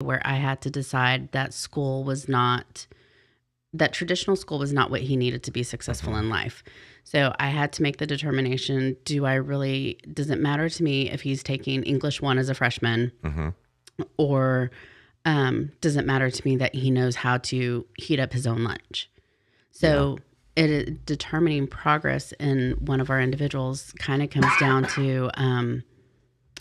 where I had to decide that traditional school was not what he needed to be successful in life. So I had to make the determination, does it matter to me if he's taking English 1 as a freshman, or does it matter to me that he knows how to heat up his own lunch? So determining progress in one of our individuals kind of comes down to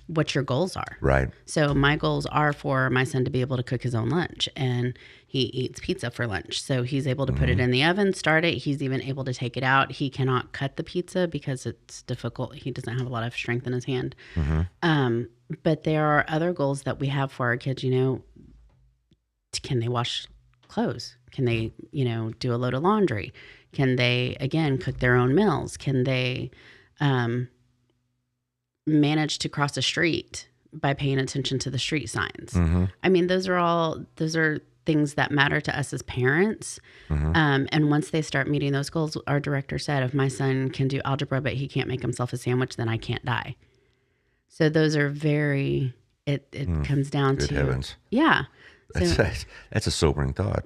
what your goals are. Right. So my goals are for my son to be able to cook his own lunch, and he eats pizza for lunch. So he's able to put it in the oven, start it. He's even able to take it out. He cannot cut the pizza because it's difficult. He doesn't have a lot of strength in his hand. But there are other goals that we have for our kids. Can they wash clothes? Can they, do a load of laundry? Can they, again, cook their own meals? Can they manage to cross a street by paying attention to the street signs? I mean, those are things that matter to us as parents. And once they start meeting those goals, our director said, if my son can do algebra, but he can't make himself a sandwich, then I can't die. So those are it comes down Good to, heavens. Yeah. That's a sobering thought.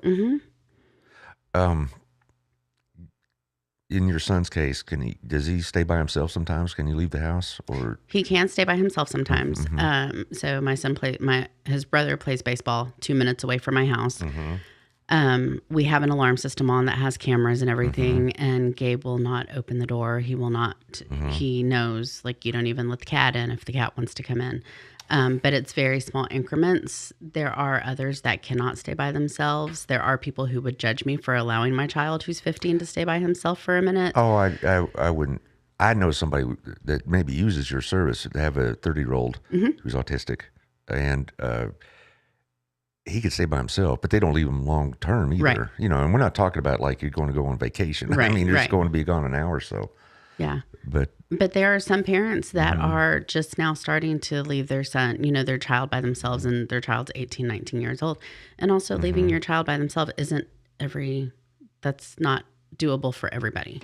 In your son's case, does he stay by himself sometimes? Can you leave the house, or he can stay by himself sometimes? So my son his brother plays baseball 2 minutes away from my house. We have an alarm system on that has cameras and everything, and Gabe will not open the door. He will not. He knows, you don't even let the cat in if the cat wants to come in. But it's very small increments. There are others that cannot stay by themselves. There are people who would judge me for allowing my child who's 15 to stay by himself for a minute. Oh, I wouldn't. I know somebody that maybe uses your service to have a 30-year-old who's autistic, and he could stay by himself, but they don't leave him long term either. Right. And we're not talking about like you're going to go on vacation. Right, I mean, you're just going to be gone an hour or so. Yeah. But there are some parents that are just now starting to leave their son, their child by themselves, and their child's 18, 19 years old. And also leaving your child by themselves that's not doable for everybody.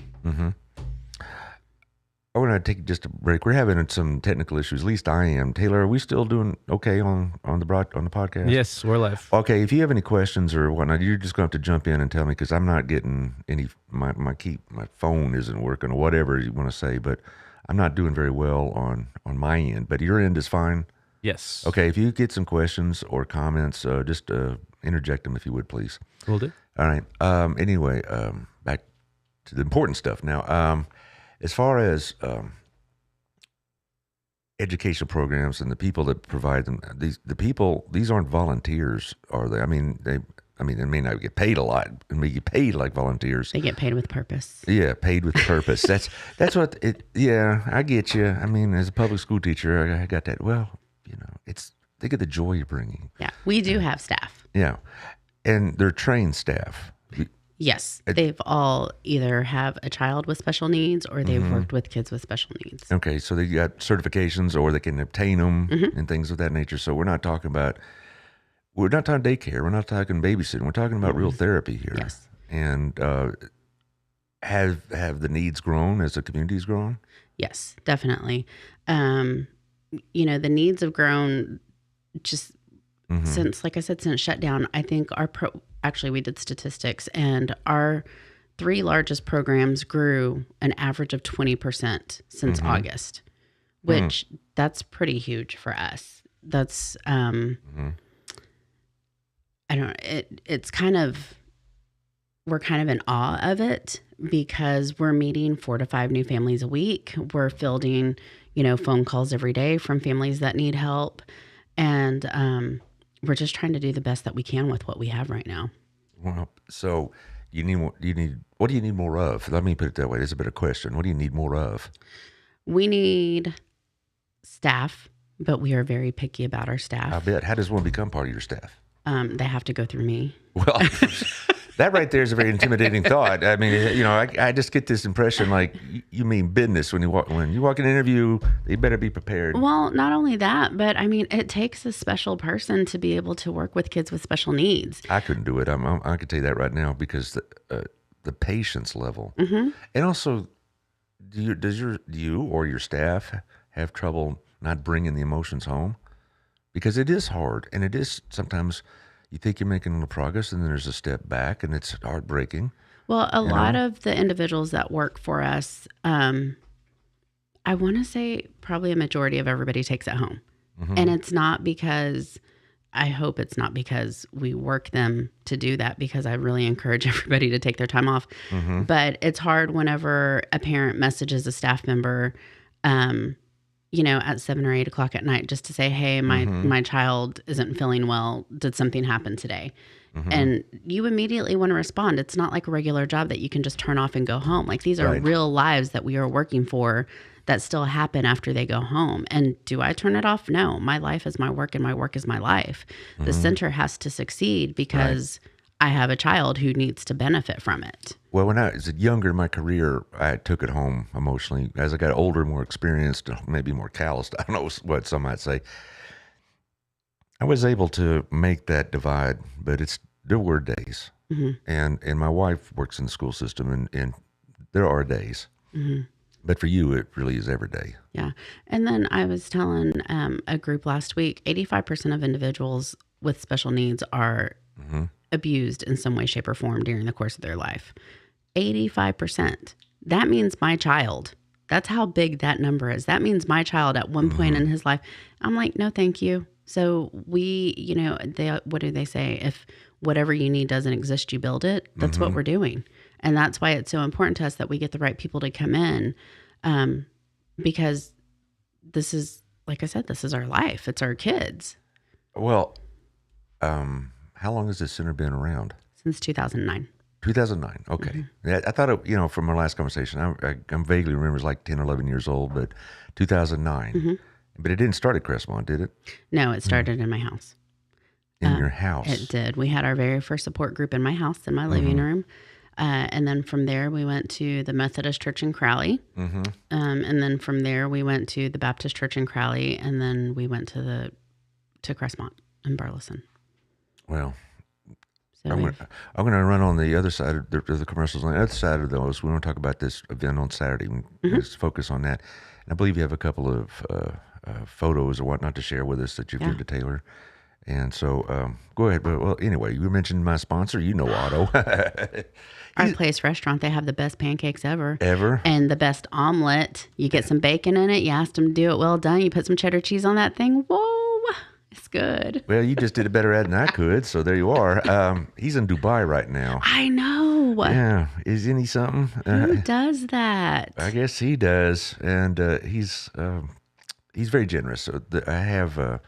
I want to take just a break. We're having some technical issues. At least I am. Taylor, are we still doing okay on the podcast? Yes, we're live. Okay, if you have any questions or whatnot, you're just going to have to jump in and tell me, because I'm not getting any. My phone isn't working, or whatever you want to say. But I'm not doing very well on my end. But your end is fine. Yes. Okay, if you get some questions or comments, just interject them if you would, please. Will do. All right. Anyway, back to the important stuff now. As far as educational programs and the people that provide them, these aren't volunteers, are they? I mean, they may not get paid a lot, and may get paid like volunteers. They get paid with purpose. Yeah, paid with purpose. That's what it. Yeah, I get you. I mean, as a public school teacher, I got that. Well, think of the joy you're bringing. Yeah, we do have staff. Yeah, and they're trained staff. Yes, they've all either have a child with special needs, or they've worked with kids with special needs. Okay, so they got certifications, or they can obtain them and things of that nature. So we're not talking daycare. We're not talking babysitting. We're talking about real therapy here. Yes. And have the needs grown as the community's grown? Yes, definitely. The needs have grown just since, like I said, since shutdown. I think actually we did statistics, and our 3 largest programs grew an average of 20% since August, which that's pretty huge for us. That's, I don't know, it's kind of, we're kind of in awe of it, because we're meeting 4 to 5 new families a week. We're fielding, phone calls every day from families that need help. And, we're just trying to do the best that we can with what we have right now. Well, so what do you need more of? Let me put it that way. There's a better question. What do you need more of? We need staff, but we are very picky about our staff. I bet. How does one become part of your staff? They have to go through me. Well, that right there is a very intimidating thought. I mean, I just get this impression like you mean business when you walk in an interview. You better be prepared. Well, not only that, but I mean, it takes a special person to be able to work with kids with special needs. I couldn't do it. I could tell you that right now, because the patience level, and also, do you or your staff have trouble not bringing the emotions home? because it is hard, and it is sometimes you think you're making a little progress, and then there's a step back, and it's heartbreaking. Well, a You lot know? of the individuals that work for us, I want to say probably a majority of everybody takes it home. And it's not because, I hope it's not because we work them to do that, because I really encourage everybody to take their time off. But it's hard whenever a parent messages a staff member, at 7 or 8 o'clock at night, just to say, hey, my child isn't feeling well. Did something happen today? And you immediately want to respond. It's not like a regular job that you can just turn off and go home. Like, these are Right. real lives that we are working for that still happen after they go home. And do I turn it off? No. My life is my work and my work is my life. The center has to succeed because I have a child who needs to benefit from it. Well, when I was younger in my career, I took it home emotionally. As I got older, more experienced, maybe more calloused, I don't know what some might say, I was able to make that divide, but there were days. And my wife works in the school system, and there are days. But for you, it really is every day. Yeah. And then I was telling a group last week, 85% of individuals with special needs are abused in some way, shape, or form during the course of their life. 85%. That means my child. That's how big that number is. That means my child at one point in his life. I'm like, no, thank you. So what do they say? If whatever you need doesn't exist, you build it. That's what we're doing. And that's why it's so important to us that we get the right people to come in, because this is, like I said, this is our life. It's our kids. Well, how long has this center been around? Since 2009. 2009. Okay. Yeah, I thought, from our last conversation, I vaguely remember it was like 10 or 11 years old, but 2009. But it didn't start at Crestmont, did it? No, it started in my house. In your house? It did. We had our very first support group in my house, in my living room. And then from there, we went to the Methodist Church in Crowley. And then from there, we went to the Baptist Church in Crowley. And then we went to Crestmont in Burleson. Well, So I'm going to run on the other side of the commercials. On the other side of those, we want to talk about this event on Saturday. Let's focus on that. And I believe you have a couple of photos or whatnot to share with us that you've given to Taylor. And so go ahead. Well, anyway, you mentioned my sponsor. You know Otto. Our place restaurant, they have the best pancakes ever. Ever? And the best omelet. You get some bacon in it. You asked them to do it well done. You put some cheddar cheese on that thing. Whoa, it's good. Well, you just did a better ad than I could, so there you are. He's in Dubai right now. I know. Yeah. Isn't he something? Who does that? I guess he does. And he's very generous. So I have... of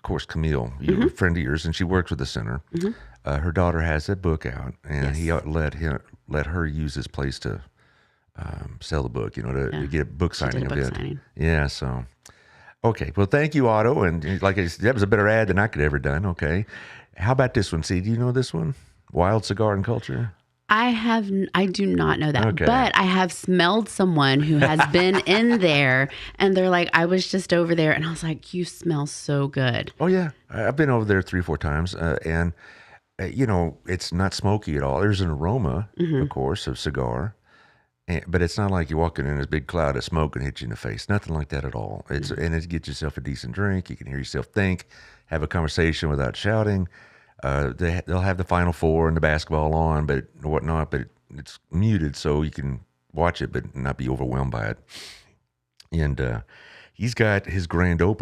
course, Camille, you're a friend of yours, and she works with the center. Her daughter has that book out, and he let her use his place to sell the book, to get a book signing event. Yeah, so, okay. Well, thank you, Otto. And like I said, that was a better ad than I could ever done. Okay. How about this one? See, do you know this one? Wild Cigar and Culture? I do not know that, Okay. but I have smelled someone who has been in there, and they're like, I was just over there, and I was like, you smell so good. Oh, yeah. I've been over there 3 or 4 times, and, it's not smoky at all. There's an aroma, of course, of cigar, but it's not like you're walking in this big cloud of smoke and hit you in the face. Nothing like that at all. And it gets yourself a decent drink. You can hear yourself think, have a conversation without shouting. They'll have the Final Four and the basketball on, but whatnot, but it's muted so you can watch it, but not be overwhelmed by it. And he's got his grand opening